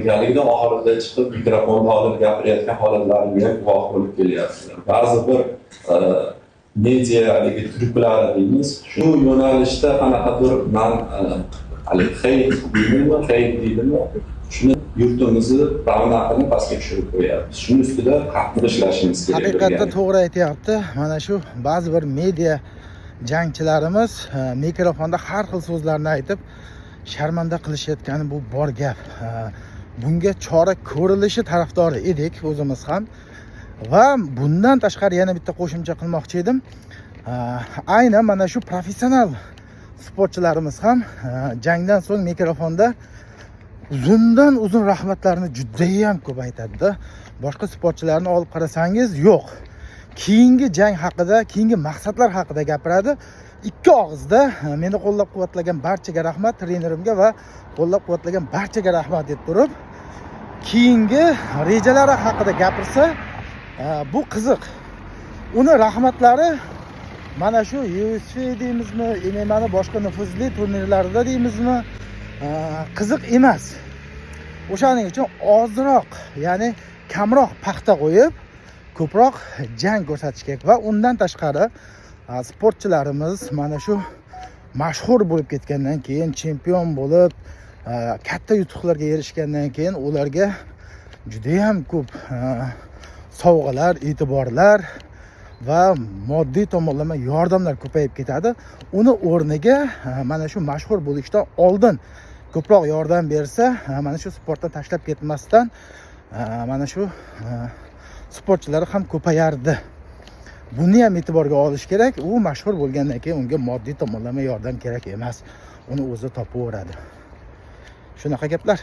birgalikda oxirida chiqib mikrofonni olib gapirayotgan holatlarimga guvoh bo'lib kelyapsizlar. Ba'zi bir media haligi tryuklari deymiz, shu yo'nalishda qanaqadir men deydimi, shuni yurtimizni ravnaqini pastga tushirib qo'yapmiz. Shuning ustida qattiq ishlashimiz kerak. Haqiqatda to'g'ri aytyapti. Mana shu ba'zi bir media jangchilarimiz mikrofonda har xil so'zlarni aytib sharmanda qilishayotgani bu bor gap. Bunga chora ko'rilishi tarafdori edik o'zimiz ham. Va bundan tashqari yana bitta qo'shimcha qilmoqchi edim. Aynan mana shu professional sportchilarimiz ham jangdan so'ng mikrofonda uzundan uzun rahmatlarni juda ham ko'p aytadi. Boshqa sportchilarni olib qarasangiz yo'q. Keyingi jang haqida, keyingi maqsadlar haqida gapiradi. Ikki og'izda meni qo'llab-quvvatlagan barchaga rahmat, trenerimga va qo'llab-quvvatlagan barchaga rahmat deb turib, keyingi rejalari haqida gapirsa, bu qiziq. Uni rahmatlari mana shu UFC deymizmi, MMA'ni boshqa nufuzli turnirlarda deymizmi, qiziq emas. O'shaning uchun ozroq, ya'ni kamroq paxta qo'yib, ko'proq jang ko'rsatish kerak va undan tashqari sportchilarimiz mana shu mashhur bo'lib ketgandan keyin, chempion bo'lib, katta yutuqlarga erishgandan keyin ularga juda ham ko'p sovg'alar, e'tiborlar va moddiy tomonlama yordamlar ko'payib ketadi. Uni o'rniga mana shu mashhur bo'lishdan oldin ko'proq yordam bersa, mana shu sportdan tashlab ketmasdan mana shu sportchilar ham ko'payardi. Buni ham e'tiborga olish kerak. U mashhur bo'lgandan keyin unga moddiy tomonlama yordam kerak emas. Uni o'zi topaveradi. Shunaqa gaplar.